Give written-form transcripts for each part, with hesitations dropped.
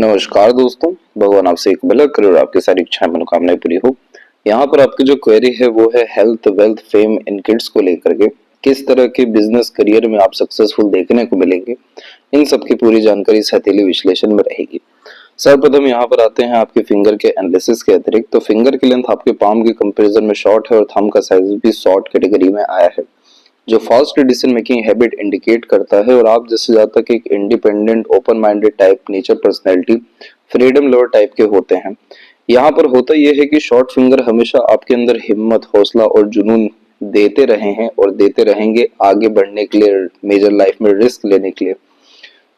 नमस्कार दोस्तों, भगवान आपसे एक भला करे और आपकी सारी इच्छाएं मनोकामनाएं पूरी हो। यहाँ पर आपकी जो क्वेरी है वो है हेल्थ, वेल्थ, फेम इन किड्स को लेकर के किस तरह के बिजनेस करियर में आप सक्सेसफुल देखने को मिलेंगे। इन सब की पूरी जानकारी इस हथेली विश्लेषण में रहेगी। सर्वप्रथम यहाँ पर आते हैं आपके फिंगर के एनालिसिस के अतिरिक्त। तो फिंगर की लेंथ आपके पाम के कंपेरिजन में शॉर्ट है और थंब का साइज भी शॉर्ट कैटेगरी में आया है, जो fast decision making habit indicate करता है। और आप जैसे ज्यादा तक एक independent, open minded type nature personality, freedom lover type के होते हैं। यहाँ पर होता यह है कि शॉर्ट फिंगर हमेशा आपके अंदर हिम्मत, हौसला और जुनून देते रहे हैं और देते रहेंगे आगे बढ़ने के लिए, मेजर लाइफ में रिस्क लेने के लिए।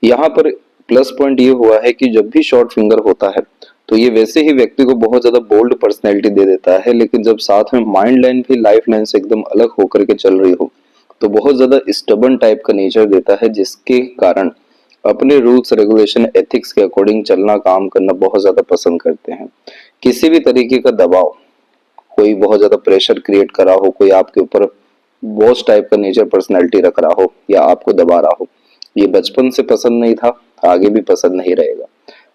यहाँ पर प्लस पॉइंट ये हुआ है कि जब भी शॉर्ट फिंगर होता है तो ये वैसे ही व्यक्ति को बहुत ज्यादा बोल्ड पर्सनैलिटी दे देता है, लेकिन जब साथ में माइंड लाइन भी लाइफ लाइन से एकदम अलग होकर के चल रही हो तो बहुत ज्यादा स्टबर्न टाइप का नेचर देता है, जिसके कारण अपने रूल्स, रेगुलेशन, एथिक्स के अकॉर्डिंग चलना, काम करना बहुत ज्यादा पसंद करते हैं। किसी भी तरीके का दबाव, कोई बहुत ज्यादा प्रेशर क्रिएट करा हो, कोई आपके ऊपर बॉस टाइप का नेचर पर्सनैलिटी रख रहा हो या आपको दबा रहा हो, ये बचपन से पसंद नहीं था, आगे भी पसंद नहीं रहेगा।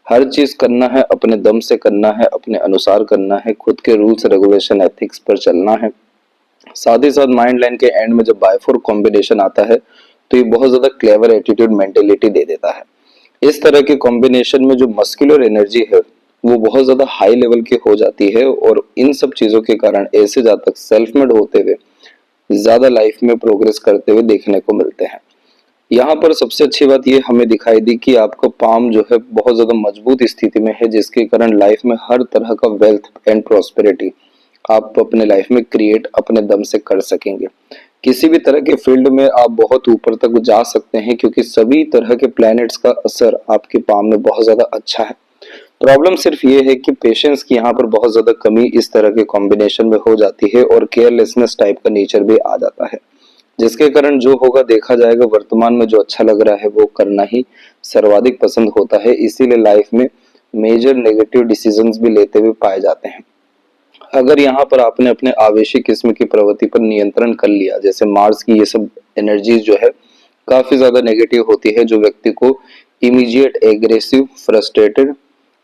हर चीज करना है, अपने दम से करना है, अपने अनुसार करना है, खुद के रूल्स, रेगुलेशन, एथिक्स पर चलना है। साथ ही साथ माइंड लाइन के एंड में जब बायफोर कॉम्बिनेशन आता है तो ये बहुत ज्यादा क्लेवर एटीट्यूड, मेंटेलिटी दे देता है। इस तरह के कॉम्बिनेशन में जो मस्कुलर एनर्जी है वो बहुत ज्यादा हाई लेवल की हो जाती है और इन सब चीजों के कारण ऐसे जातक सेल्फ मेड होते हुए ज्यादा लाइफ में प्रोग्रेस करते हुए देखने को मिलते हैं। यहाँ पर सबसे अच्छी बात ये हमें दिखाई दी कि आपका पाम जो है बहुत ज्यादा मजबूत स्थिति में है, जिसके कारण लाइफ में हर तरह का वेल्थ एंड प्रोस्पेरिटी आप अपने लाइफ में क्रिएट अपने दम से कर सकेंगे। किसी भी तरह के फील्ड में आप बहुत ऊपर तक जा सकते हैं, क्योंकि सभी तरह के प्लैनेट्स का असर आपके पाम में बहुत ज्यादा अच्छा है। प्रॉब्लम सिर्फ ये है कि पेशेंस की यहाँ पर बहुत ज्यादा कमी इस तरह के कॉम्बिनेशन में हो जाती है और केयरलेसनेस टाइप का नेचर भी आ जाता है, जिसके कारण जो होगा देखा जाएगा। वर्तमान में जो अच्छा लग रहा है वो करना ही सर्वाधिक पसंद होता है, इसीलिए लाइफ में मेजर नेगेटिव डिसीजंस भी लेते हुए पाए जाते हैं। अगर यहाँ पर आपने अपने आवेशी किस्म की प्रवृत्ति पर नियंत्रण कर लिया, जैसे मार्स की ये सब एनर्जीज जो है काफी ज्यादा नेगेटिव होती है, जो व्यक्ति को इमीडिएट, एग्रेसिव, फ्रस्ट्रेटेड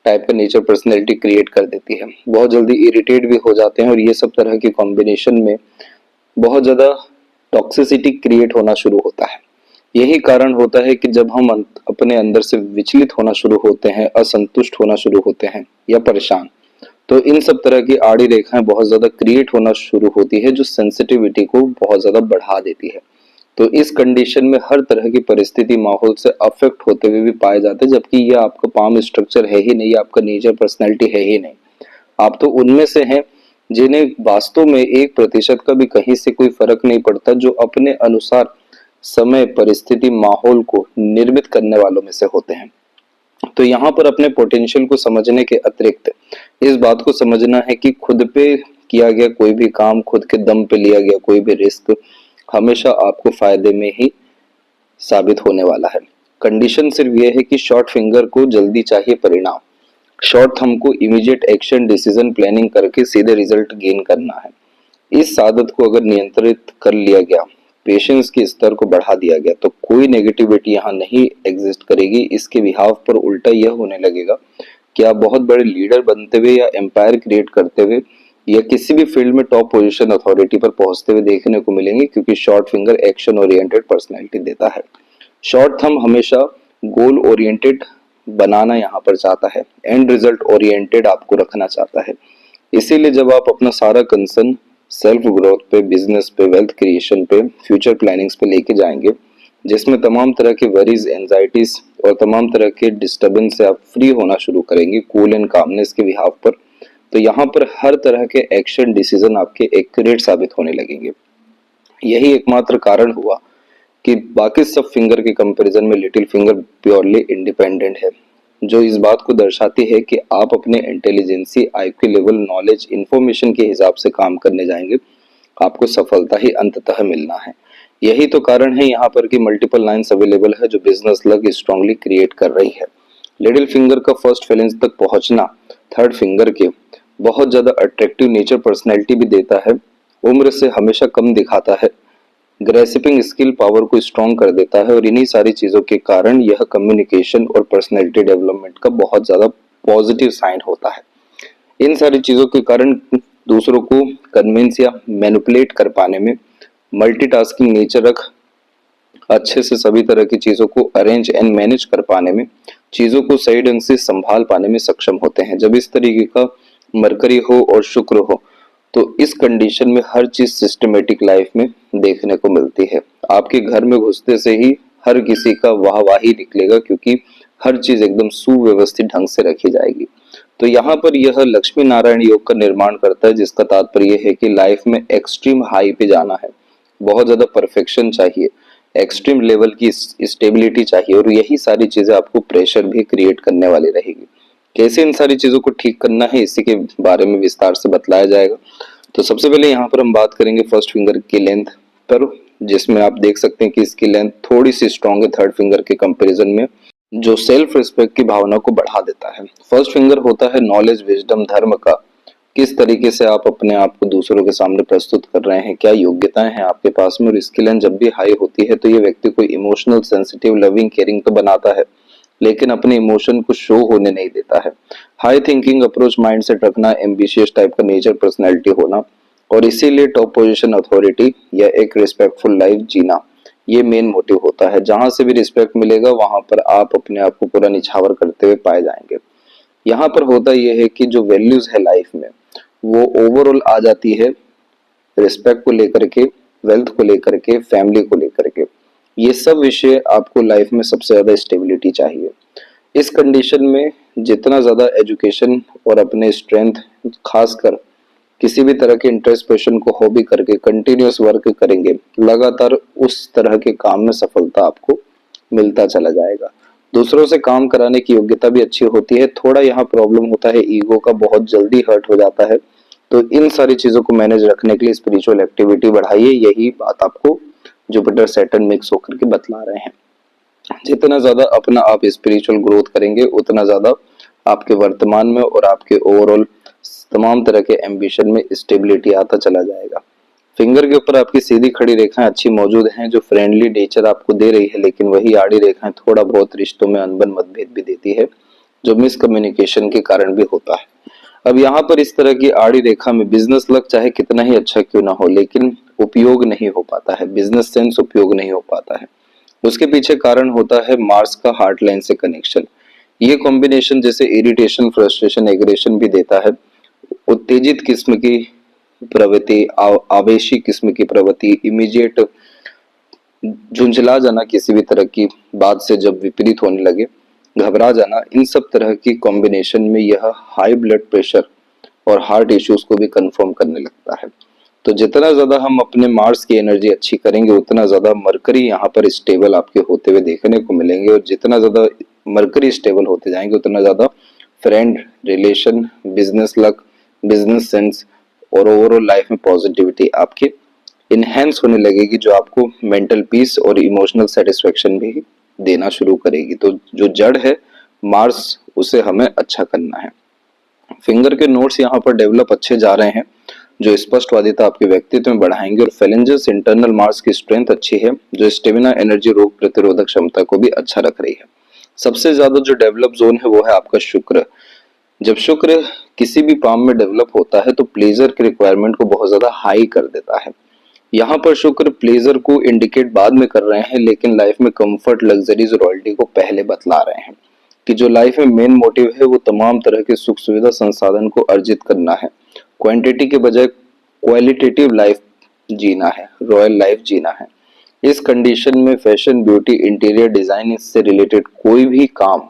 टाइप का नेचर पर्सनैलिटी क्रिएट कर देती है। बहुत जल्दी इरिटेट भी हो जाते हैं और ये सब तरह की कॉम्बिनेशन में बहुत ज्यादा टॉक्सिसिटी क्रिएट होना शुरू होता है। यही कारण होता है कि जब हम अपने अंदर से विचलित होना शुरू होते हैं, असंतुष्ट होना शुरू होते हैं या परेशान, तो इन सब तरह की आड़ी रेखाएं बहुत ज्यादा क्रिएट होना शुरू होती है, जो सेंसिटिविटी को बहुत ज्यादा बढ़ा देती है। तो इस कंडीशन में हर तरह की परिस्थिति माहौल से अफेक्ट होते हुए भी पाए जाते हैं, जबकि ये आपका पाम स्ट्रक्चर है ही नहीं, आपका नेचर पर्सनैलिटी है ही नहीं। आप तो उनमें से हैं जिन्हें वास्तव में 1% का भी कहीं से कोई फर्क नहीं पड़ता, जो अपने अनुसार समय, परिस्थिति, माहौल को निर्मित करने वालों में से होते हैं। तो यहाँ पर अपने पोटेंशियल को समझने के अतिरिक्त इस बात को समझना है कि खुद पे किया गया कोई भी काम, खुद के दम पे लिया गया कोई भी रिस्क हमेशा आपको फायदे में ही साबित होने वाला है। कंडीशन सिर्फ ये है कि शॉर्ट फिंगर को जल्दी चाहिए परिणाम, शॉर्ट थंब को इमीडिएट एक्शन, डिसीजन, प्लानिंग करके सीधे रिजल्ट गेन करना है। इस आदत को अगर नियंत्रित कर लिया गया, पेशेंस के स्तर को बढ़ा दिया गया, तो कोई नेगेटिविटी यहाँ नहीं एग्जिस्ट करेगी। इसके बिहाफ पर उल्टा यह होने लगेगा कि आप बहुत बड़े लीडर बनते हुए या एम्पायर क्रिएट करते हुए या किसी भी फील्ड में टॉप पोजीशन, अथॉरिटी पर पहुंचते हुए देखने को मिलेंगे, क्योंकि short finger action oriented personality देता है। शॉर्ट थंब हमेशा गोल ओरिएंटेड बनाना यहाँ पर चाहता है, एंड रिजल्ट ओरिएंटेड आपको रखना चाहता है। इसीलिए जब आप अपना सारा कंसर्न सेल्फ ग्रोथ पे, बिजनेस पे, वेल्थ क्रिएशन पे, फ्यूचर प्लानिंग्स पे लेके जाएंगे, जिसमें तमाम तरह के वरीज, एंजाइटीज और तमाम तरह के डिस्टर्बेंस से आप फ्री होना शुरू करेंगे कूल एंड कामनेस के बिहाफ पर, तो यहाँ पर हर तरह के एक्शन, डिसीजन आपके एक्यूरेट साबित होने लगेंगे। यही एकमात्र कारण हुआ कि बाकी सब फिंगर के कंपैरिजन में लिटिल फिंगर प्योरली इंडिपेंडेंट है, जो इस बात को दर्शाती है कि आप अपने intelligency, IQ level, knowledge, information के हिसाब से काम करने जाएंगे, आपको सफलता ही अंततः मिलना है। यही तो कारण है यहाँ पर कि मल्टीपल लाइंस अवेलेबल है जो बिजनेस लग स्ट्रांगली क्रिएट कर रही है। लिटिल फिंगर का फर्स्ट फेलेंस तक पहुंचना थर्ड फिंगर के बहुत ज्यादा अट्रैक्टिव नेचर पर्सनैलिटी भी देता है, उम्र से हमेशा कम दिखाता है, ग्रेसिपिंग स्किल पावर को स्ट्रॉन्ग कर देता है और इन्हीं सारी चीजों के कारण यह कम्युनिकेशन और पर्सनैलिटी डेवलपमेंट का बहुत ज्यादा पॉजिटिव साइन होता है। इन सारी चीजों के कारण दूसरों को कन्विंस या मैनिपुलेट कर पाने में, मल्टीटास्किंग नेचर रख अच्छे से सभी तरह की चीजों को अरेंज एंड मैनेज कर पाने में, चीजों को सही ढंग से संभाल पाने में सक्षम होते हैं। जब इस तरीके का मरकरी हो और शुक्र हो तो इस कंडीशन में हर चीज सिस्टमेटिक लाइफ में देखने को मिलती है। आपके घर में घुसते से ही हर किसी का वाहवाही निकलेगा, क्योंकि हर चीज एकदम सुव्यवस्थित ढंग से रखी जाएगी। तो यहाँ पर यह लक्ष्मी नारायण योग का निर्माण करता है, जिसका तात्पर्य है कि लाइफ में एक्सट्रीम हाई पे जाना है, बहुत ज्यादा परफेक्शन चाहिए, एक्सट्रीम लेवल की स्टेबिलिटी चाहिए, और यही सारी चीजें आपको प्रेशर भी क्रिएट करने वाली रहेगी। कैसे इन सारी चीजों को ठीक करना है, इसी के बारे में विस्तार से बतलाया जाएगा। तो सबसे पहले यहाँ पर हम बात करेंगे फर्स्ट फिंगर की लेंथ पर, जिसमें आप देख सकते हैं कि इसकी लेंथ थोड़ी सी स्ट्रॉन्ग है थर्ड फिंगर के कंपैरिजन में, जो सेल्फ रिस्पेक्ट की भावना को बढ़ा देता है। फर्स्ट फिंगर होता है नॉलेज, विजडम, धर्म का, किस तरीके से आप अपने आप को दूसरों के सामने प्रस्तुत कर रहे हैं, क्या योग्यताएं हैं आपके पास में। और इसकी लेंथ जब भी हाई होती है तो ये व्यक्ति को इमोशनल, सेंसिटिव, लविंग, केयरिंग तो बनाता है, लेकिन अपने इमोशन को शो होने नहीं देता है। हाई थिंकिंग अप्रोच, माइंडसेट रखना, एम्बिशियस टाइप का नेचर, पर्सनैलिटी होना, और इसीलिए टॉप पोजीशन, अथॉरिटी या एक रिस्पेक्टफुल लाइफ जीना, ये मेन मोटिव होता है। जहां से भी रिस्पेक्ट मिलेगा वहां पर आप अपने आप को पूरा निछावर करते हुए पाए जाएंगे। यहाँ पर होता यह है कि जो वैल्यूज है लाइफ में वो ओवरऑल आ जाती है रिस्पेक्ट को लेकर के, वेल्थ को लेकर के, फैमिली को लेकर के। ये सब विषय आपको लाइफ में सबसे ज्यादा स्टेबिलिटी चाहिए। इस कंडीशन में जितना ज्यादा एजुकेशन और अपने स्ट्रेंथ, खासकर किसी भी तरह के इंटरेस्ट पैशन को हॉबी करके कंटिन्यूअस वर्क करेंगे, लगातार उस तरह के काम में सफलता आपको मिलता चला जाएगा। दूसरों से काम कराने की योग्यता भी अच्छी होती है। थोड़ा यहाँ प्रॉब्लम होता है ईगो का, बहुत जल्दी हर्ट हो जाता है। तो इन सारी चीजों को मैनेज रखने के लिए स्पिरिचुअल एक्टिविटी बढ़ाइए, यही बात आपको जुपिटर सैटर्न मिक्स होकर के बतला रहे हैं। जितना ज्यादा अपना आप स्पिरिचुअल ग्रोथ करेंगे उतना ज्यादा आपके वर्तमान में और आपके ओवरऑल तमाम तरह के एम्बिशन में स्टेबिलिटी आता चला जाएगा। फिंगर के ऊपर आपकी सीधी खड़ी रेखाएं अच्छी मौजूद हैं, जो फ्रेंडली नेचर आपको दे रही है, लेकिन वही आड़ी रेखाएं थोड़ा बहुत रिश्तों में अनबन, मतभेद भी देती है, जो मिसकम्युनिकेशन के कारण भी होता है। अब यहाँ पर इस तरह की आड़ी रेखा में बिजनेस लक चाहे कितना ही अच्छा क्यों ना हो, लेकिन उपयोग नहीं हो पाता है, बिजनेस सेंस उपयोग नहीं हो पाता है। उसके पीछे कारण होता है मार्स का हार्ट लाइन से कनेक्शन। ये कॉम्बिनेशन जैसे इरिटेशन, फ्रस्ट्रेशन, एग्रेशन भी देता है। उत्तेजित किस्म की प्रवृत्ति, आवेशी किस्म की प्रवृत्ति, इमीडिएट झुंझला जाना, किसी भी तरह की बात से जब विपरीत होने लगे, घबरा जाना, इन सब तरह की कॉम्बिनेशन में यह हाई ब्लड प्रेशर और हार्ट इश्यूज को भी कंफर्म करने लगता है। तो जितना ज्यादा हम अपने मार्स की एनर्जी अच्छी करेंगे उतना ज्यादा मरकरी यहाँ पर स्टेबल आपके होते हुए देखने को मिलेंगे, और जितना ज्यादा मरकरी स्टेबल होते जाएंगे उतना ज्यादा friend, relation, business luck, business sense और ओवरऑल लाइफ में पॉजिटिविटी आपके इनहेंस होने लगेगी, जो आपको मेंटल पीस और इमोशनल सेटिस्फेक्शन भी देना शुरू करेगी। तो जो जड़ है मार्स, उसे हमें अच्छा करना है। फिंगर के नोट्स यहाँ पर डेवलप अच्छे जा रहे हैं, जो स्पष्टवादिता आपके व्यक्तित्व में बढ़ाएंगे, और फेलेंजेस, इंटरनल मार्स की स्ट्रेंथ अच्छी है, जो स्टेमिना, एनर्जी, रोग प्रतिरोधक क्षमता को भी अच्छा रख रही है। सबसे ज्यादा जो डेवलप जोन है वो है आपका शुक्र। जब शुक्र किसी भी काम में डेवलप होता है तो प्लेजर की रिक्वायरमेंट को बहुत ज्यादा हाई कर देता है। यहाँ पर शुक्र प्लेजर को इंडिकेट बाद में कर रहे हैं, लेकिन लाइफ में कंफर्ट, लग्जरीज, रॉयल्टी को पहले बतला रहे हैं कि जो लाइफ में मेन मोटिव है वो तमाम तरह के सुख सुविधा संसाधन को अर्जित करना है, क्वांटिटी के बजाय क्वालिटेटिव लाइफ जीना है, रॉयल लाइफ जीना है। इस कंडीशन में फैशन, ब्यूटी, इंटीरियर डिजाइन, इससे रिलेटेड कोई भी काम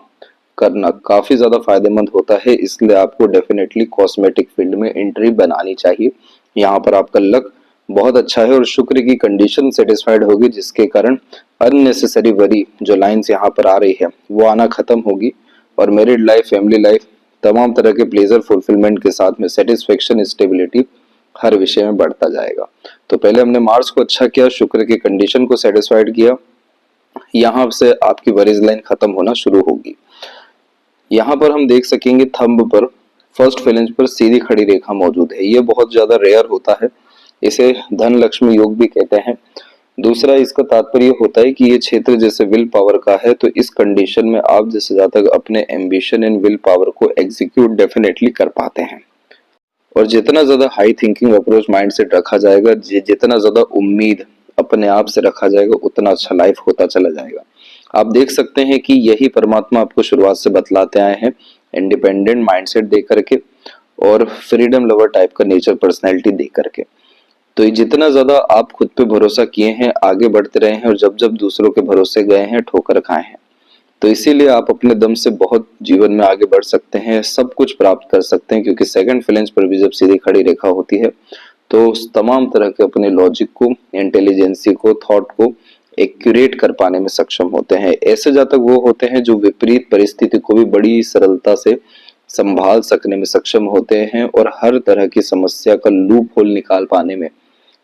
करना काफी ज्यादा फायदेमंद होता है, इसलिए आपको डेफिनेटली कॉस्मेटिक फील्ड में एंट्री बनानी चाहिए। यहाँ पर आपका लक बहुत अच्छा है और शुक्र की कंडीशन सेटिस्फाइड होगी, जिसके कारण अननेसेसरी वरी जो लाइंस यहाँ पर आ रही है वो आना खत्म होगी, और मैरिड लाइफ, फैमिली लाइफ, तमाम तरह के प्लेजर फुलफिलमेंट के साथ में सेटिस्फेक्शन, स्टेबिलिटी हर विषय में बढ़ता जाएगा। तो पहले हमने मार्स को अच्छा किया, शुक्र की कंडीशन को सेटिस्फाइड किया, यहाँ से आपकी वरीज लाइन खत्म होना शुरू होगी। यहाँ पर हम देख सकेंगे थंब पर फर्स्ट फेलेंज पर सीधी खड़ी रेखा मौजूद है। ये बहुत ज्यादा रेयर होता है, इसे धन लक्ष्मी योग भी कहते हैं। दूसरा, इसका तात्पर्य होता है कि ये क्षेत्र जैसे विल पावर का है, तो इस कंडीशन में आप जैसे जातक अपने एम्बिशन एंड विल पावर को एग्जीक्यूट डेफिनेटली कर पाते हैं। और जितना ज्यादा high thinking approach mind set रखा जाएगा, जितना ज्यादा उम्मीद अपने आप से रखा जाएगा, उतना अच्छा लाइफ होता चला जाएगा। आप देख सकते हैं कि यही परमात्मा आपको शुरुआत से बतलाते आए हैं, इंडिपेंडेंट माइंडसेट दे करके और फ्रीडम लवर टाइप का नेचर पर्सनैलिटी दे करके। तो ये जितना ज्यादा आप खुद पे भरोसा किए हैं, आगे बढ़ते रहे हैं, और जब जब दूसरों के भरोसे गए हैं, ठोकर खाए हैं, तो इसीलिए आप अपने दम से बहुत जीवन में आगे बढ़ सकते हैं, सब कुछ प्राप्त कर सकते हैं। क्योंकि सेकंड फ्लेंज पर भी जब सीधी खड़ी रेखा होती है, तो उस तमाम तरह के अपने लॉजिक को, इंटेलिजेंसी को, थॉट को एक्यूरेट कर पाने में सक्षम होते हैं। ऐसे जातक वो होते हैं जो विपरीत परिस्थिति को भी बड़ी सरलता से संभाल सकने में सक्षम होते हैं और हर तरह की समस्या का लूप होल निकाल पाने में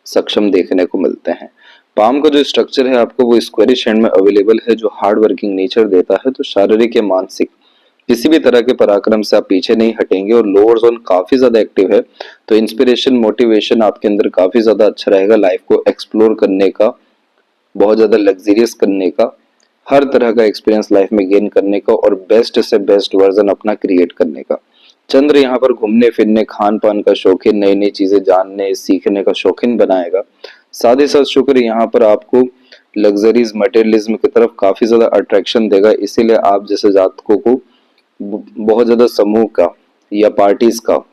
सक्षम देखने को मिलते हैं। पाम का जो स्ट्रक्चर है आपको वो स्क्वायरिश हैंड में अवेलेबल है, जो हार्ड वर्किंग नेचर देता है। तो शारीरिक या मानसिक किसी भी तरह के पराक्रम से आप पीछे नहीं हटेंगे। और लोअर जोन काफी ज्यादा एक्टिव है, तो इंस्पिरेशन, मोटिवेशन आपके अंदर काफी ज्यादा अच्छा रहेगा लाइफ को एक्सप्लोर करने का, बहुत ज्यादा लग्जरियस करने का, हर तरह का एक्सपीरियंस लाइफ में गेन करने का और बेस्ट से बेस्ट वर्जन अपना क्रिएट करने का। चंद्र यहाँ पर घूमने फिरने, खान पान का शौकीन, नई नई चीजें जानने सीखने का शौकीन बनाएगा। साथ ही साथ शुक्र यहाँ पर आपको लग्जरीज, मटेरियलिज्म की तरफ काफी ज्यादा अट्रैक्शन देगा। इसीलिए आप जैसे जातकों को बहुत ज्यादा समूह का या पार्टीज का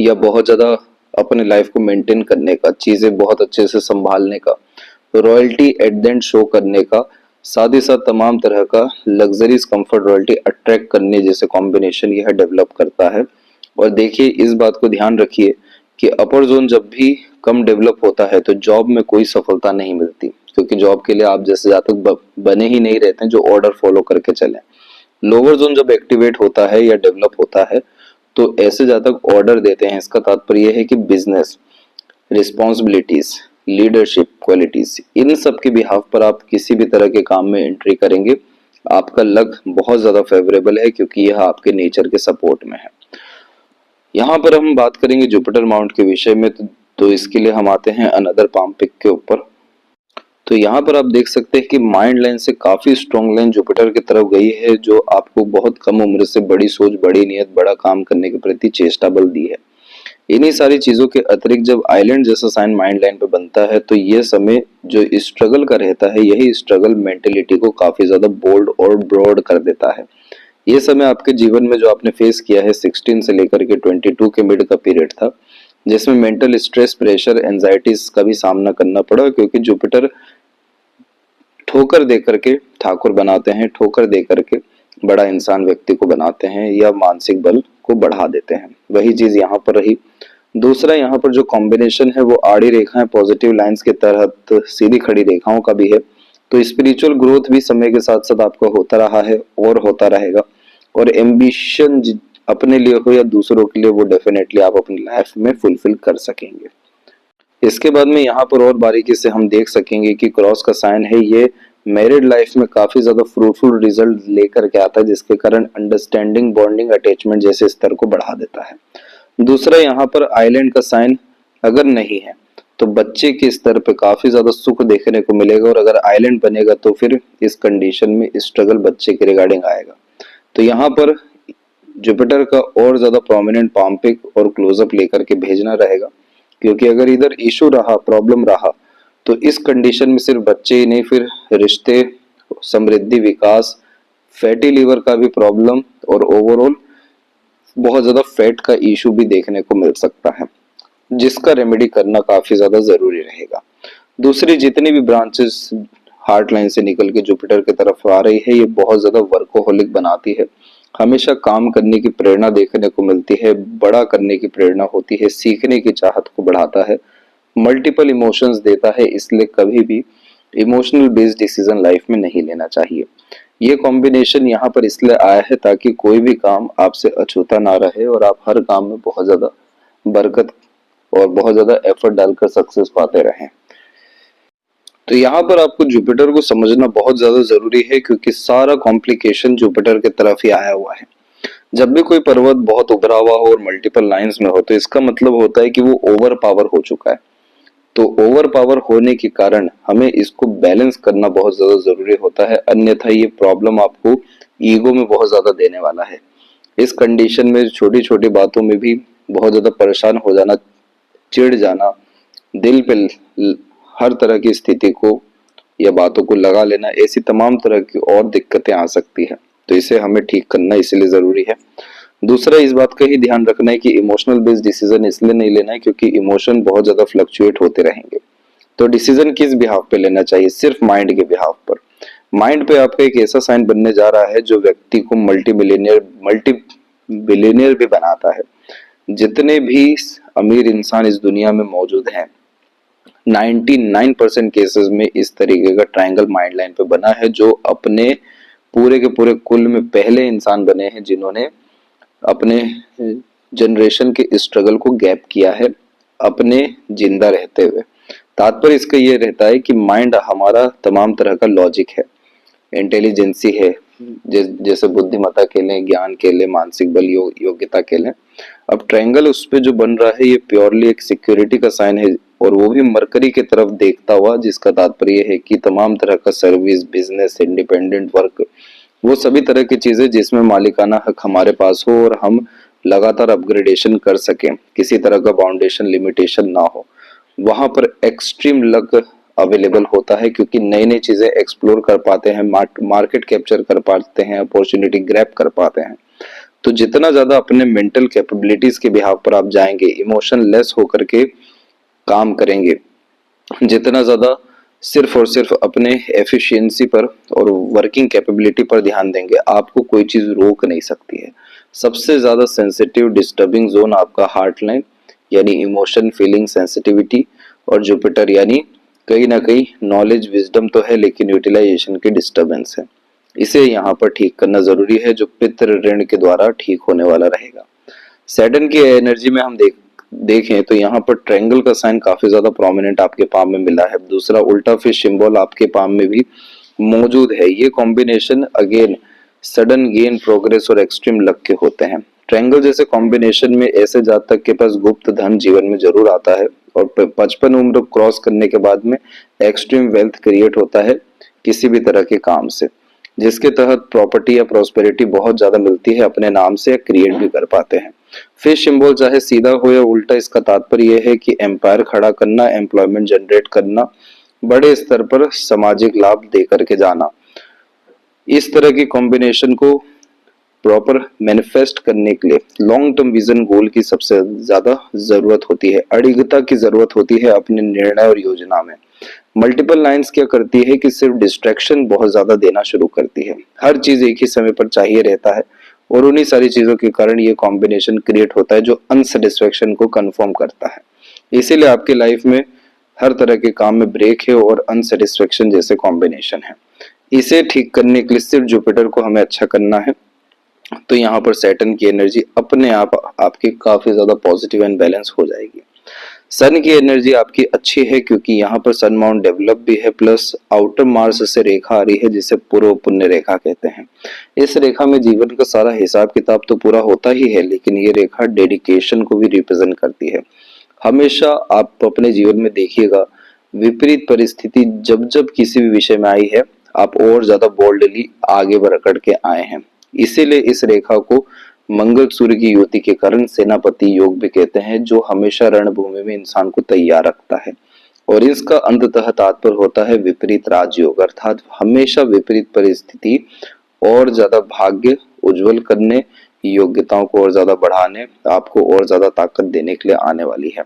या बहुत ज्यादा अपने लाइफ को मेंटेन करने का, चीजें बहुत अच्छे से संभालने का, royalty at the end show करने का, साथ ही साथ तमाम तरह का लग्जरीज, कंफर्ट, रॉयल्टी अट्रैक्ट करने जैसे कॉम्बिनेशन यह डेवलप करता है। और देखिए, इस बात को ध्यान रखिए कि अपर जोन जब भी कम डेवलप होता है तो जॉब में कोई सफलता नहीं मिलती, क्योंकि जॉब के लिए आप जैसे जातक बने ही नहीं रहते हैं जो ऑर्डर फॉलो करके चले। लोअर जोन जब एक्टिवेट होता है या डेवलप होता है तो ऐसे जातक ऑर्डर देते हैं। इसका तात्पर्य है कि बिजनेस, रिस्पॉन्सिबिलिटीज, लीडरशिप क्वालिटीज, इन सब के बिहाफ पर आप किसी भी तरह के काम में एंट्री करेंगे, आपका लक बहुत ज्यादा फेवरेबल है, क्योंकि यह आपके नेचर के सपोर्ट में है। यहाँ पर हम बात करेंगे जुपिटर माउंट के विषय में, तो इसके लिए हम आते हैं अनदर पाम पिक के ऊपर। तो यहाँ पर आप देख सकते हैं कि माइंड लाइन से काफी स्ट्रॉन्ग लाइन जुपिटर की तरफ गई है, जो आपको बहुत कम उम्र से बड़ी सोच, बड़ी नियत, बड़ा काम करने के प्रति चेष्टा बल दी है। इन्हीं सारी चीजों के अतिरिक्त जब आइलैंड जैसा साइन माइंड लाइन पे बनता है, तो ये समय जो स्ट्रगल का रहता है, यही स्ट्रगल मेंटेलिटी को काफी ज्यादा बोल्ड और ब्रॉड कर देता है। ये समय आपके जीवन में जो आपने फेस किया है 16 से लेकर के 22 के मिड का पीरियड था, जिसमें मेंटल स्ट्रेस, प्रेशर, एंजाइटीज का भी सामना करना पड़ा, क्योंकि जुपिटर ठोकर दे करके ठाकुर बनाते हैं, ठोकर दे करके बड़ा इंसान व्यक्ति को बनाते हैं या मानसिक बल को बढ़ा देते हैं। वही चीज यहाँ पर रही। दूसरा, यहाँ पर जो कॉम्बिनेशन है वो आड़ी रेखाएं पॉजिटिव लाइंस के तहत सीधी खड़ी रेखाओं का भी है। तो स्पिरिचुअल ग्रोथ भी समय के साथ साथ आपका होता रहा है और होता रहेगा। और एम्बिशन अपने लिए हो या दूसरों के लिए, वो डेफिनेटली आप अपनी लाइफ में फुलफिल कर सकेंगे। इसके बाद में यहाँ पर और बारीकी से हम देख सकेंगे कि क्रॉस का साइन है, ये मैरिड लाइफ में काफी ज्यादा फ्रूटफुल रिजल्ट लेकर के आता है, जिसके कारण अंडरस्टैंडिंग, बॉन्डिंग, अटैचमेंट जैसे स्तर को बढ़ा देता है। दूसरा, यहाँ पर आइलैंड का साइन अगर नहीं है तो बच्चे के स्तर पे काफी ज्यादा सुख देखने को मिलेगा, और अगर आइलैंड बनेगा तो फिर इस कंडीशन में स्ट्रगल बच्चे के रिगार्डिंग आएगा। तो यहाँ पर जुपिटर का और ज्यादा प्रोमिनेंट पाम पिक और क्लोजअप लेकर के भेजना रहेगा, क्योंकि अगर इधर इशू रहा, प्रॉब्लम रहा, तो इस कंडीशन में सिर्फ बच्चे ही नहीं, फिर रिश्ते, समृद्धि, विकास, फैटी लीवर का भी प्रॉब्लम और ओवरऑल बहुत ज्यादा फैट का इशू भी देखने को मिल सकता है, जिसका रेमेडी करना काफी ज्यादा जरूरी रहेगा। दूसरी, जितनी भी ब्रांचेस हार्ट लाइन से निकल के जुपिटर की तरफ आ रही है, ये बहुत ज्यादा वर्कोहोलिक बनाती है, हमेशा काम करने की प्रेरणा देखने को मिलती है, बड़ा करने की प्रेरणा होती है, सीखने की चाहत को बढ़ाता है, मल्टीपल इमोशंस देता है। इसलिए कभी भी इमोशनल बेस्ड डिसीजन लाइफ में नहीं लेना चाहिए। ये कॉम्बिनेशन यहाँ पर इसलिए आया है ताकि कोई भी काम आपसे अछूता ना रहे और आप हर काम में बहुत ज्यादा बरकत और बहुत ज्यादा एफर्ट डालकर सक्सेस पाते रहें। तो यहाँ पर आपको जुपिटर को समझना बहुत ज्यादा जरूरी है, क्योंकि सारा कॉम्प्लिकेशन जुपिटर की तरफ ही आया हुआ है। जब भी कोई पर्वत बहुत उभरा हुआ हो और मल्टीपल लाइंस में हो, तो इसका मतलब होता है कि वो ओवर पावर हो चुका है। तो ओवर पावर होने के कारण हमें इसको बैलेंस करना बहुत ज्यादा जरूरी होता है, अन्यथा ये प्रॉब्लम आपको ईगो में बहुत ज्यादा देने वाला है। इस कंडीशन में छोटी छोटी बातों में भी बहुत ज्यादा परेशान हो जाना, चिढ़ जाना, दिल पे हर तरह की स्थिति को या बातों को लगा लेना, ऐसी तमाम तरह की और दिक्कतें आ सकती है। तो इसे हमें ठीक करना इसलिए जरूरी है। दूसरा, इस बात का ही ध्यान रखना है कि इमोशनल बेस्ड डिसीजन इसलिए नहीं लेना है क्योंकि इमोशन बहुत ज्यादा फ्लक्चुएट होते रहेंगे। तो डिसीजन किस बिहाफ पे लेना चाहिए? सिर्फ माइंड के बिहाफ पर। माइंड पे आपका एक ऐसा साइन बनने जा रहा है जो व्यक्ति को मल्टी बिलियनियर भी बनाता है। जितने भी अमीर इंसान इस दुनिया में मौजूद हैं, 99% केसेस में इस तरीके का ट्रायंगल माइंड लाइन पे बना है, जो अपने पूरे के पूरे कुल में पहले इंसान बने हैं जिन्होंने अपने जनरेशन के स्ट्रगल को गैप किया है अपने जिंदा रहते हुए। तात्पर्य इसका ये रहता है कि माइंड हमारा तमाम तरह का लॉजिक है, इंटेलिजेंसी है, जैसे बुद्धिमत्ता के लें, ज्ञान के लें, मानसिक बल, योग्यता के लें। अब ट्रायंगल उस पे जो बन रहा है ये प्योरली एक सिक्योरिटी का साइन है, और वो भी मरकरी की तरफ देखता हुआ, जिसका तात्पर्य है कि तमाम तरह का सर्विस, बिजनेस, इंडिपेंडेंट वर्क, वो सभी तरह की चीजें जिसमें मालिकाना हक हमारे पास हो और हम लगातार अपग्रेडेशन कर सकें, किसी तरह का बाउंडेशन लिमिटेशन ना हो, वहां पर एक्सट्रीम लक अवेलेबल होता है क्योंकि नई नई चीजें एक्सप्लोर कर पाते हैं, मार्केट कैप्चर कर पाते हैं, अपॉर्चुनिटी ग्रैब कर पाते हैं। तो जितना ज्यादा अपने मेंटल कैपेबिलिटीज के बिहाव पर आप जाएंगे, इमोशन लेस होकर के काम करेंगे, जितना ज्यादा सिर्फ और सिर्फ अपने एफिशिएंसी पर और वर्किंग कैपेबिलिटी पर ध्यान देंगे, आपको कोई चीज रोक नहीं सकती है। सबसे ज्यादा सेंसिटिव डिस्टर्बिंग जोन आपका हार्ट लाइन यानी इमोशन, फीलिंग, सेंसिटिविटी, और जुपिटर यानी कहीं ना कहीं नॉलेज, विजडम तो है लेकिन यूटिलाइजेशन की डिस्टर्बेंस है। इसे यहाँ पर ठीक करना जरूरी है, जो पितृ ऋण के द्वारा ठीक होने वाला रहेगा। सैटर्न की एनर्जी में हम देखें तो यहाँ पर ट्रायंगल का साइन काफी ज्यादा प्रोमिनेंट आपके पाम में मिला है। दूसरा, उल्टा फिश सिंबल आपके पाम में भी मौजूद है। ये combination again sudden gain, progress और एक्सट्रीम लक के होते हैं। ट्रायंगल जैसे कॉम्बिनेशन में ऐसे जातक के पास गुप्त धन जीवन में जरूर आता है, और 55 उम्र क्रॉस करने के बाद में एक्सट्रीम वेल्थ क्रिएट होता है किसी भी तरह के काम से, जिसके तहत प्रॉपर्टी या प्रॉस्पेरिटी बहुत ज्यादा मिलती है, अपने नाम से क्रिएट भी कर पाते हैं। फिश सिंबल चाहे सीधा हो या उल्टा, इसका तात्पर्य यह है कि एम्पायर खड़ा करना, एम्प्लॉयमेंट जनरेट करना, बड़े स्तर पर सामाजिक लाभ दे करके जाना। इस तरह की कॉम्बिनेशन को प्रॉपर मैनिफेस्ट करने के लिए लॉन्ग टर्म विजन गोल की सबसे ज्यादा जरूरत होती है, अडिगता की जरूरत होती है अपने निर्णय और योजना में। मल्टीपल लाइंस क्या करती है कि सिर्फ डिस्ट्रैक्शन बहुत ज्यादा देना शुरू करती है, हर चीज एक ही समय पर चाहिए रहता है, और उन्हीं सारी चीजों के कारण ये कॉम्बिनेशन क्रिएट होता है जो अनसेटिस्फेक्शन को कंफर्म करता है। इसीलिए आपकी लाइफ में हर तरह के काम में ब्रेक है और अनसेटिस्फेक्शन जैसे कॉम्बिनेशन है। इसे ठीक करने के लिए सिर्फ जुपिटर को हमें अच्छा करना है। तो यहाँ पर सैटर्न की एनर्जी अपने आप आपकी काफी ज्यादा पॉजिटिव एंड बैलेंस हो जाएगी। सन की एनर्जी आपकी अच्छी है क्योंकि यहाँ पर सन माउंट डेवलप भी है, प्लस आउटर मार्स से रेखा आ रही है जिसे पूर्व पुण्य रेखा कहते हैं। इस रेखा में जीवन का सारा हिसाब किताब तो पूरा होता ही है, लेकिन ये रेखा डेडिकेशन को भी रिप्रेजेंट करती है। हमेशा आप अपने जीवन में देखिएगा, विपरीत परिस्थिति जब जब किसी भी विषय में आई है, आप और ज्यादा बोल्डली आगे बढ़ करके आए हैं। इसीलिए इस रेखा को मंगल सूर्य की युति के कारण सेनापति योग भी कहते हैं, जो हमेशा रणभूमि में इंसान को तैयार रखता है। और इसका अंततः तात्पर्य होता है विपरीत राजयोग, अर्थात हमेशा विपरीत परिस्थिति और ज्यादा भाग्य उज्जवल करने, योग्यताओं को और ज्यादा बढ़ाने, आपको और ज्यादा ताकत देने के लिए आने वाली है।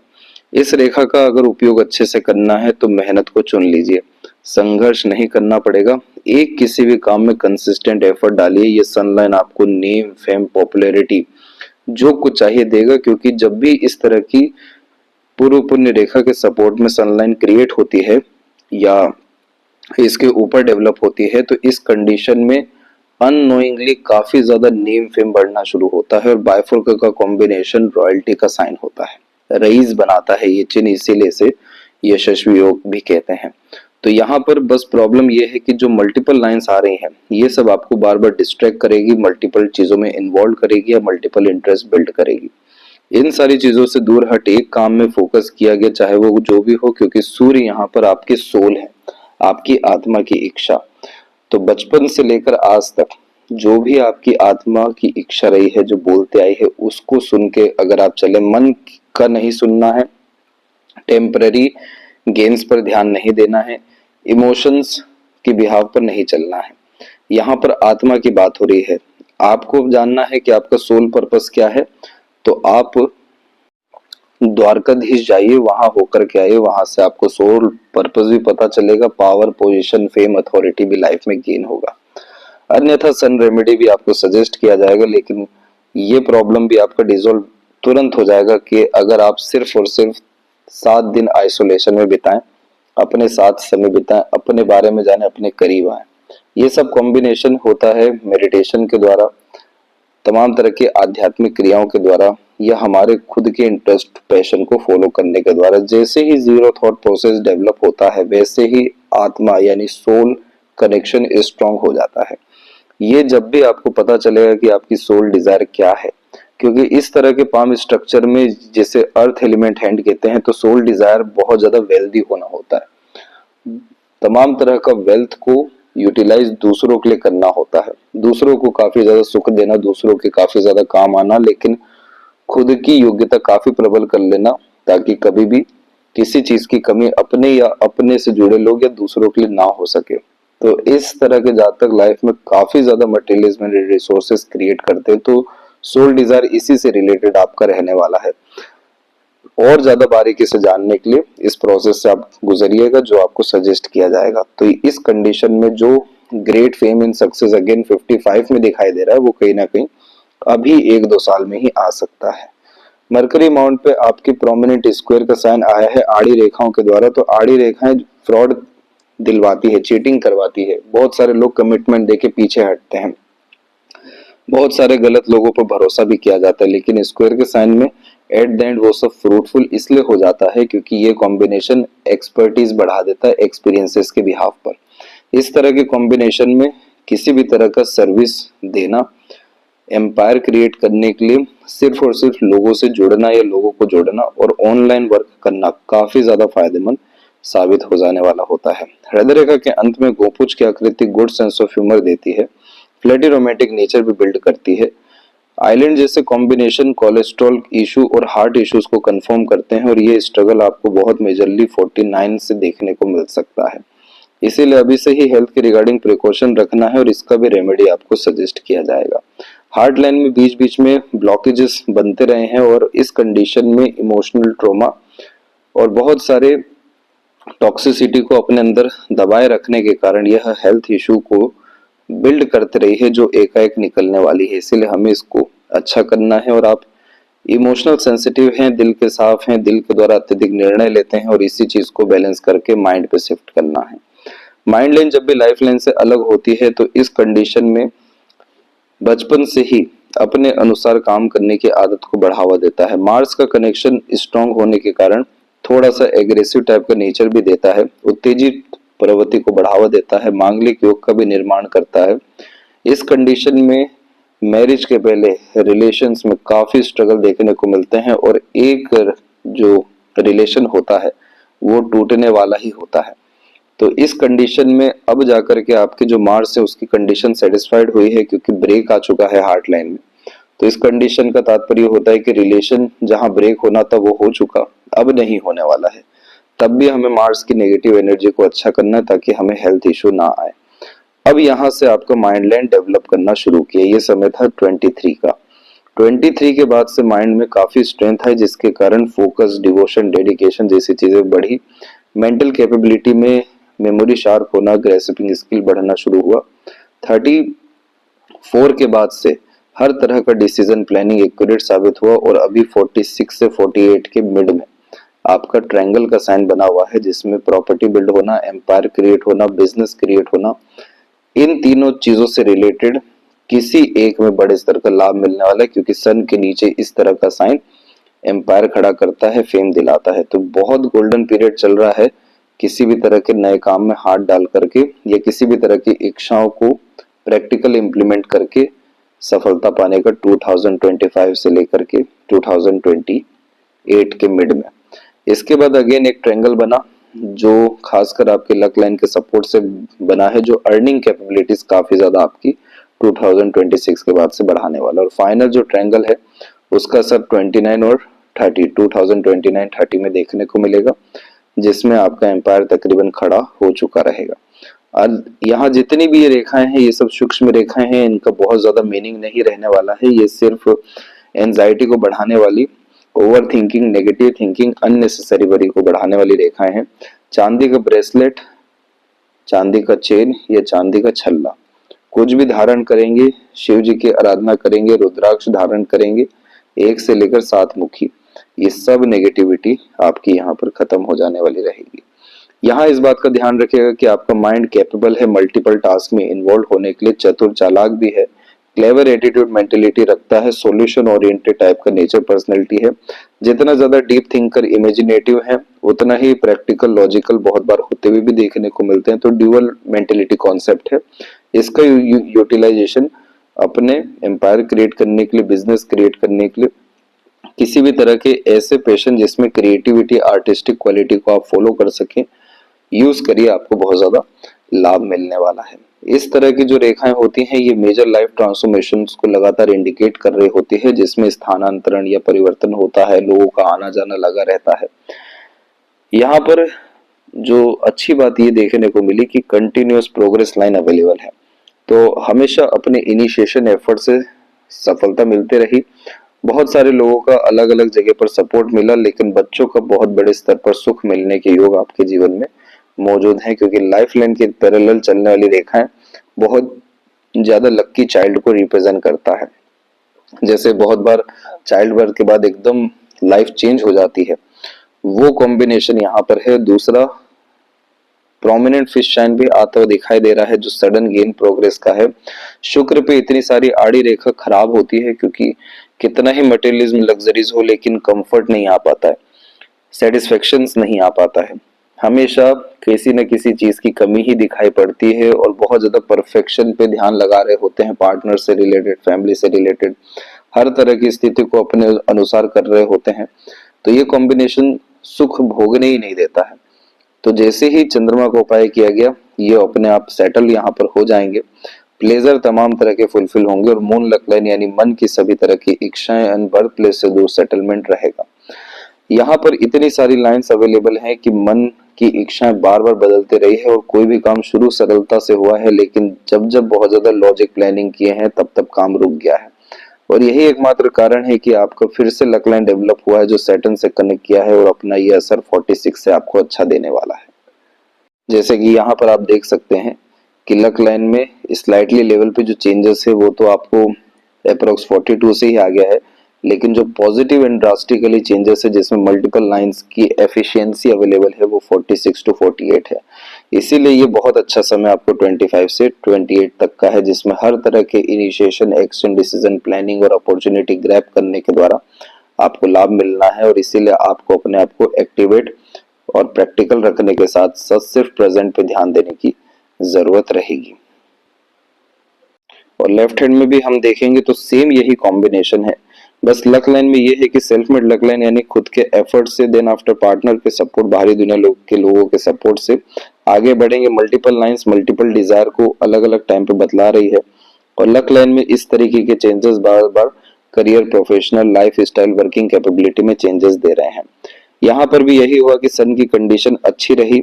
इस रेखा का अगर उपयोग अच्छे से करना है तो मेहनत को चुन लीजिए, संघर्ष नहीं करना पड़ेगा, एक किसी भी काम में कंसिस्टेंट एफर्ट डालिए। ये सनलाइन आपको नेम, फेम, पॉपुलैरिटी जो कुछ चाहिए देगा, क्योंकि जब भी इस तरह की पूर्व पुण्य रेखा के सपोर्ट में सनलाइन क्रिएट होती है या इसके ऊपर डेवलप होती है, तो इस कंडीशन में अननोइंगली काफी ज्यादा नेम फेम बढ़ना शुरू होता है, और बायफोल्क का कॉम्बिनेशन रॉयल्टी का साइन होता है, रईस बनाता है ये चिन्ह, इसीलिए इसे यशस्वी योग भी कहते हैं। तो यहाँ पर बस प्रॉब्लम ये है कि जो मल्टीपल लाइंस आ रही हैं, ये सब आपको बार बार डिस्ट्रैक्ट करेगी, मल्टीपल चीजों में इन्वॉल्व करेगी या मल्टीपल इंटरेस्ट बिल्ड करेगी। इन सारी चीजों से दूर हट एक काम में फोकस किया गया, चाहे वो जो भी हो, क्योंकि सूर्य यहाँ पर आपकी सोल है, आपकी आत्मा की इच्छा। तो बचपन से लेकर आज तक जो भी आपकी आत्मा की इच्छा रही है, जो बोलते आई है, उसको सुन के अगर आप चले, मन का नहीं सुनना है, टेम्पररी गेन्स पर ध्यान नहीं देना है, इमोशंस की बिहाव पर नहीं चलना है। यहाँ पर आत्मा की बात हो रही है। आपको जानना है कि आपका सोल पर्पस क्या है, तो आप द्वारकाधीश जाइए, वहां होकर के आइए, वहां से आपको सोल पर्पस भी पता चलेगा, पावर, पोजीशन, फेम, अथॉरिटी भी लाइफ में गेन होगा। अन्यथा सन रेमेडी भी आपको सजेस्ट किया जाएगा, लेकिन ये प्रॉब्लम भी आपका डिसॉल्व तुरंत हो जाएगा कि अगर आप सिर्फ और सिर्फ 7 दिन आइसोलेशन में बिताएं, अपने साथ समय बिताएं, अपने बारे में जाने, अपने करीब आए। ये सब कॉम्बिनेशन होता है मेडिटेशन के द्वारा, तमाम तरह की आध्यात्मिक क्रियाओं के द्वारा, या हमारे खुद के इंटरेस्ट, पैशन को फॉलो करने के द्वारा। जैसे ही जीरो थॉट प्रोसेस डेवलप होता है, वैसे ही आत्मा यानी सोल कनेक्शन स्ट्रांग हो जाता है। ये जब भी आपको पता चलेगा कि आपकी सोल डिजायर क्या है, क्योंकि इस तरह के पाम स्ट्रक्चर में जैसे अर्थ एलिमेंट हैंड कहते हैं, तो सोल डिजायर बहुत ज्यादा वेल्दी होना होता है, तमाम तरह का वेल्थ को यूटिलाइज दूसरों के लिए करना होता है, दूसरों को काफी ज्यादा सुख देना, दूसरों के काफी ज्यादा काम आना, लेकिन खुद की योग्यता काफी प्रबल कर लेना, ताकि कभी भी किसी चीज की कमी अपने या अपने से जुड़े लोग या दूसरों के लिए ना हो सके। तो इस तरह के जातक लाइफ में काफी ज्यादा मटेरियलिज्म रिसोर्सेस क्रिएट करते हैं, तो सोल डिजायर इसी से रिलेटेड आपका रहने वाला है। और ज्यादा बारीकी से जानने के लिए इस प्रोसेस से आप गुजरिएगा, जो आपको सजेस्ट किया जाएगा। तो इस कंडीशन में जो great fame in success again 55 में दिखाई दे रहा है, वो कहीं ना कहीं अभी 1-2 साल में ही आ सकता है। मरकरी माउंट पे आपके प्रोमिनेंट स्क्वायर का साइन आया है आड़ी रेखाओं के द्वारा, तो आड़ी रेखाएं फ्रॉड दिलवाती है, चीटिंग करवाती है, बहुत सारे लोग कमिटमेंट देके पीछे हटते हैं, बहुत सारे गलत लोगों पर भरोसा भी किया जाता है, लेकिन स्क्वायर के साइन में एट द एंड वो सब फ्रूटफुल इसलिए हो जाता है क्योंकि ये कॉम्बिनेशन एक्सपर्टीज बढ़ा देता है एक्सपीरियंसेस के बिहाफ पर। इस तरह के कॉम्बिनेशन में किसी भी तरह का सर्विस देना, एम्पायर क्रिएट करने के लिए सिर्फ और सिर्फ लोगों से जुड़ना या लोगों को जोड़ना और ऑनलाइन वर्क करना काफी ज्यादा फायदेमंद साबित हो जाने वाला होता है। हृदय रेखा के अंत में गोपुज की आकृति गुड सेंस ऑफ ह्यूमर देती है, फ्लैटी रोमांटिक नेचर भी बिल्ड करती है। आइलैंड जैसे कॉम्बिनेशन कोलेस्ट्रॉल इशू और हार्ट इश्यूज को कंफर्म करते हैं, और ये स्ट्रगल आपको बहुत मेजरली 49 से देखने को मिल सकता है। इसीलिए अभी से ही हेल्थ के रिगार्डिंग प्रिकॉशन रखना है, और इसका भी रेमेडी आपको सजेस्ट किया जाएगा। हार्ट लाइन में बीच बीच में ब्लॉकेजेस बनते रहे हैं, और इस कंडीशन में इमोशनल ट्रॉमा और बहुत सारे टॉक्सिसिटी को अपने अंदर दबाए रखने के कारण यह हेल्थ इशू को बिल्ड करते रही है, जो एकाएक निकलने वाली है। इसीलिए हमें इसको अच्छा करना है। और आप इमोशनल सेंसिटिव हैं, दिल के साफ हैं, दिल के द्वारा अत्यधिक निर्णय लेते हैं, और इसी चीज को बैलेंस करके माइंड पे शिफ्ट करना है। माइंड लाइन जब भी लाइफ लाइन से अलग होती है, तो इस कंडीशन में बचपन से ही अपने अनुसार काम करने की आदत को बढ़ावा देता है। मार्स का कनेक्शन स्ट्रांग होने के कारण थोड़ा सा एग्रेसिव टाइप का नेचर भी देता है, उत्तेजित प्रवृत्ति को बढ़ावा देता है, मांगलिक योग का भी निर्माण करता है। इस कंडीशन में मैरिज के पहले रिलेशंस में काफी स्ट्रगल देखने को मिलते हैं, और एक जो रिलेशन होता है वो टूटने वाला ही होता है। तो इस कंडीशन में अब जाकर के आपके जो मार्स है उसकी कंडीशन सेटिस्फाइड हुई है, क्योंकि ब्रेक आ चुका है हार्ट लाइन में। तो इस कंडीशन का तात्पर्य होता है कि रिलेशन जहां ब्रेक होना था वो हो चुका, अब नहीं होने वाला है। तब भी हमें मार्स की नेगेटिव एनर्जी को अच्छा करना है, ताकि हमें हेल्थ इशू ना आए। अब यहाँ से आपका माइंड लाइन डेवलप करना शुरू किया, ये समय था 23 का। 23 के बाद से माइंड में काफी स्ट्रेंथ है, जिसके कारण फोकस, डिवोशन, डेडिकेशन जैसी चीजें बढ़ी। मेंटल कैपेबिलिटी में मेमोरी शार्प होना, ग्रेस्पिंग स्किल बढ़ना शुरू हुआ। 34 के बाद से हर तरह का डिसीजन प्लानिंग एक्यूरेट साबित हुआ, और अभी 46 से 48 के मिड में आपका ट्रायंगल का साइन बना हुआ है, जिसमें प्रॉपर्टी बिल्ड होना, एम्पायर क्रिएट होना, बिजनेस क्रिएट होना, इन तीनों चीजों से रिलेटेड किसी एक में बड़े स्तर का लाभ मिलने वाला है, क्योंकि सन के नीचे इस तरह का साइन एम्पायर खड़ा करता है, फेम दिलाता है। तो बहुत गोल्डन पीरियड चल रहा है किसी भी तरह के नए काम में हाथ डाल करके, या किसी भी तरह की इच्छाओं को प्रैक्टिकल इम्प्लीमेंट करके सफलता पाने का। 2025 से लेकर के 2028 के मिड में। इसके बाद अगेन एक ट्रायंगल बना जो खासकर आपके लक लाइन के सपोर्ट से बना है, जो अर्निंग कैपेबिलिटीज काफी ज्यादा आपकी 2026 के बाद से बढ़ाने वाला। और फाइनल जो ट्रायंगल है उसका सब 29 और 30 2029-30 में देखने को मिलेगा, जिसमें आपका एम्पायर तकरीबन खड़ा हो चुका रहेगा। अब यहाँ जितनी भी ये रेखाएं हैं ये सब सूक्ष्म रेखाएं हैं, इनका बहुत ज्यादा मीनिंग नहीं रहने वाला है। ये सिर्फ एंजाइटी को बढ़ाने वाली, over thinking, negative thinking, unnecessary worry को बढ़ाने वाली रेखाएं हैं। चांदी का ब्रेसलेट, चांदी का चेन या चांदी का छल्ला कुछ भी धारण करेंगे, शिव जी की आराधना करेंगे, रुद्राक्ष धारण करेंगे, 1 से लेकर 7 मुखी, ये सब नेगेटिविटी आपकी यहाँ पर खत्म हो जाने वाली रहेगी। यहाँ इस बात का ध्यान रखिएगा कि आपका माइंड कैपेबल है मल्टीपल टास्क में इन्वॉल्व होने के लिए, चतुर चालाक भी है, क्लेवर एटीट्यूड मेंटेलिटी रखता है, सॉल्यूशन ओरिएंटेड टाइप का नेचर पर्सनैलिटी है। जितना ज्यादा डीप थिंकर इमेजिनेटिव है उतना ही प्रैक्टिकल लॉजिकल बहुत बार होते हुए भी देखने को मिलते हैं। तो ड्यूअल मेंटेलिटी कॉन्सेप्ट है, इसका यूटिलाइजेशन अपने एम्पायर क्रिएट करने के लिए, बिजनेस क्रिएट करने के लिए, किसी भी तरह के ऐसे पैशन जिसमें क्रिएटिविटी, आर्टिस्टिक क्वालिटी को आप फॉलो कर सकें, यूज करिए, आपको बहुत ज्यादा लाभ मिलने वाला है। इस तरह की जो रेखाएं होती हैं ये मेजर लाइफ ट्रांसफॉर्मेशंस को लगातार इंडिकेट कर रही होती है, जिसमें स्थानांतरण या परिवर्तन होता है, लोगों का आना जाना लगा रहता है। यहाँ पर जो अच्छी बात ये देखने को मिली कि कंटिन्यूअस प्रोग्रेस लाइन अवेलेबल है, तो हमेशा अपने इनिशिएशन एफर्ट से सफलता मिलती रही। बहुत सारे लोगों का अलग अलग जगह पर सपोर्ट मिला, लेकिन बच्चों का बहुत बड़े स्तर पर सुख मिलने के योग आपके जीवन में मौजूद है, क्योंकि लाइफ लाइन के पैरेलल चलने वाली रेखाएं बहुत ज्यादा लक्की चाइल्ड को रिप्रेजेंट करता है। जैसे बहुत बार चाइल्ड बर्थ के बाद एकदम लाइफ चेंज हो जाती है, वो कॉम्बिनेशन यहाँ पर है। दूसरा प्रोमिनेंट फिश शाइन भी आता हुआ दिखाई दे रहा है, जो सडन गेन प्रोग्रेस का है। शुक्र पे इतनी सारी आड़ी रेखा खराब होती है क्योंकि कितना ही मटेरियलिज्म, लग्जरीज हो, लेकिन कंफर्ट नहीं आ पाता है, सेटिस्फेक्शंस नहीं आ पाता है, हमेशा किसी न किसी चीज की कमी ही दिखाई पड़ती है और बहुत ज्यादा परफेक्शन पे ध्यान लगा रहे होते हैं, पार्टनर से रिलेटेड, फैमिली से रिलेटेड, हर तरह की स्थिति को अपने अनुसार कर रहे होते हैं। तो ये कॉम्बिनेशन सुख भोगने ही नहीं देता है। तो जैसे ही चंद्रमा को उपाय किया गया, ये अपने आप सेटल यहाँ पर हो जाएंगे, प्लेजर तमाम तरह के फुलफिल होंगे और मून लक लाइन यानी मन की सभी तरह की इच्छाएं एंड बर्थ प्लेस से दूर सेटलमेंट रहेगा। यहाँ पर इतनी सारी लाइंस अवेलेबल हैं कि मन की इच्छाएं बार बार बदलते रही है और कोई भी काम शुरू सरलता से हुआ है, लेकिन जब जब बहुत ज्यादा लॉजिक प्लानिंग किए हैं तब तब काम रुक गया है। और यही एकमात्र कारण है कि आपका फिर से लक लाइन डेवलप हुआ है, जो सैटर्न से कनेक्ट किया है और अपना ये असर 46 से आपको अच्छा देने वाला है। जैसे कि यहाँ पर आप देख सकते हैं कि लक लाइन में स्लाइटली लेवल पे जो चेंजेस है वो तो आपको अप्रोक्स 42 से ही आ गया है, लेकिन जो पॉजिटिव एंड ड्रास्टिकली चेंजेस है जिसमें मल्टीपल लाइंस की एफिशिएंसी अवेलेबल है वो 46 to 48 है। इसीलिए ये बहुत अच्छा समय आपको 25 से 28 तक का है, जिसमें हर तरह के इनिशिएशन, एक्शन, डिसीजन, प्लानिंग और अपॉर्चुनिटी ग्रैब करने के द्वारा आपको लाभ मिलना है। और इसीलिए आपको अपने आप को एक्टिवेट और प्रैक्टिकल रखने के साथ साथ सिर्फ प्रेजेंट पे ध्यान देने की जरूरत रहेगी। और लेफ्ट हैंड में भी हम देखेंगे तो सेम यही कॉम्बिनेशन है, बस लक लाइन में ये है कि सेल्फ मेड लक लाइन यानी खुद के एफर्ट से, देन आफ्टर पार्टनर के सपोर्ट, बाहरी दुनिया लोगों के सपोर्ट से आगे बढ़ेंगे। मल्टीपल लाइंस मल्टीपल डिजायर को अलग अलग टाइम पे बतला रही है और लक लाइन में इस तरीके के चेंजेस बार बार career, professional, lifestyle, working capability में चेंजेस दे रहे हैं। यहाँ पर भी यही हुआ कि सन की कंडीशन अच्छी रही,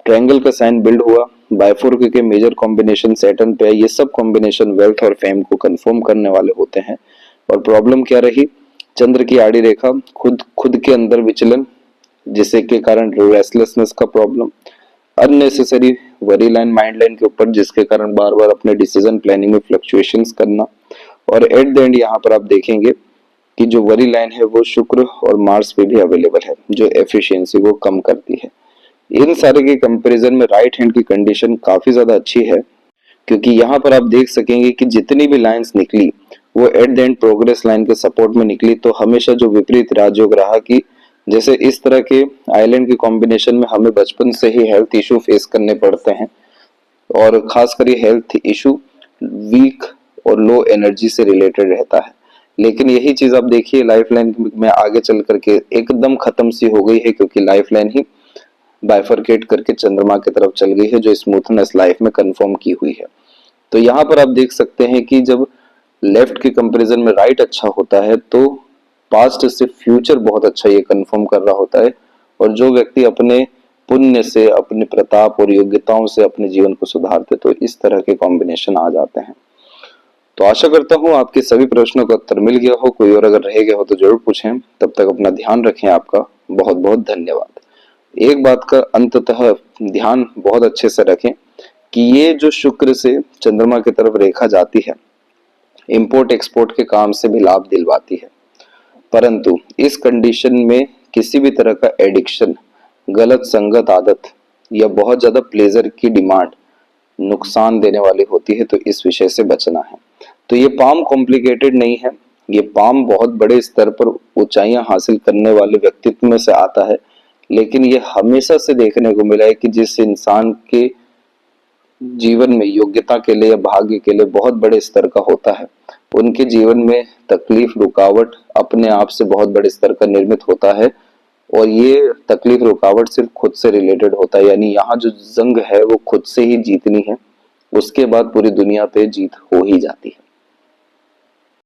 ट्रायंगल का साइन बिल्ड हुआ, बायफोर्क के मेजर कॉम्बिनेशन सैटर्न पे है। ये सब कॉम्बिनेशन वेल्थ और फेम को कंफर्म करने वाले होते हैं। और प्रॉब्लम क्या रही, चंद्र की आड़ी रेखा, खुद के अंदर विचलन, जिसके के कारण रेस्टलेसनेस का problem, unnecessary worry line mind line के ऊपर, जिसके कारण बार बार अपने डिसीजन प्लानिंग में फ्लक्चुएशंस करना। और एट द एंड यहाँ पर आप देखेंगे कि जो वरी लाइन है वो शुक्र और मार्स पे भी अवेलेबल है, जो एफिशिएंसी को कम करती है। इन सारे के कंपैरिजन में राइट हैंड की कंडीशन काफी ज्यादा अच्छी है, क्योंकि यहाँ पर आप देख सकेंगे कि जितनी भी लाइंस निकली वो at the end progress line के सपोर्ट में निकली। तो हमेशा जो विपरीत राजयोग रहा कि जैसे इस तरह के आइलैंड के कॉम्बिनेशन में हमें बचपन से ही हेल्थ इशू फेस करने पड़ते हैं, और खासकर ये हेल्थ इशू वीक और लो एनर्जी से रिलेटेड रहता है। लेकिन यही चीज आप देखिए लाइफलाइन में आगे चल करके एकदम खत्म सी हो गई है, क्योंकि लाइफलाइन ही बाइफरकेट करके चंद्रमा की तरफ चल गई है, जो स्मूथनेस लाइफ में कंफर्म की हुई है। तो यहाँ पर आप देख सकते हैं कि जब लेफ्ट के कंपैरिजन में राइट अच्छा होता है तो पास्ट से फ्यूचर बहुत अच्छा ये कंफर्म कर रहा होता है। और जो व्यक्ति अपने पुण्य से, अपने प्रताप और योग्यताओं से अपने जीवन को सुधारते, तो इस तरह के कॉम्बिनेशन आ जाते हैं। तो आशा करता हूँ आपके सभी प्रश्नों का उत्तर मिल गया हो। कोई और अगर रह गया हो तो जरूर पूछें। तब तक अपना ध्यान रखें। आपका बहुत बहुत धन्यवाद। एक बात का अंततः ध्यान बहुत अच्छे से रखें कि ये जो शुक्र से चंद्रमा की तरफ रेखा जाती है, इंपोर्ट एक्सपोर्ट के काम से भी लाभ दिलवाती है, परंतु इस कंडीशन में किसी भी तरह का एडिक्शन, गलत संगत आदत या बहुत ज्यादा प्लेजर की डिमांड नुकसान देने वाली होती है। तो इस विषय से बचना है। तो ये पाम कॉम्प्लिकेटेड नहीं है, ये पाम बहुत बड़े स्तर पर ऊंचाइयां हासिल करने वाले व्यक्तित्व में से आता है। लेकिन ये हमेशा से देखने को मिला है कि जिस इंसान के जीवन में योग्यता के लिए या भाग्य के लिए बहुत बड़े स्तर का होता है, उनके जीवन में तकलीफ, रुकावट अपने आप से बहुत बड़े स्तर का निर्मित होता है। और ये तकलीफ, रुकावट सिर्फ खुद से रिलेटेड होता है, यानी यहाँ जो जंग है वो खुद से ही जीतनी है, उसके बाद पूरी दुनिया पे जीत हो ही जाती है।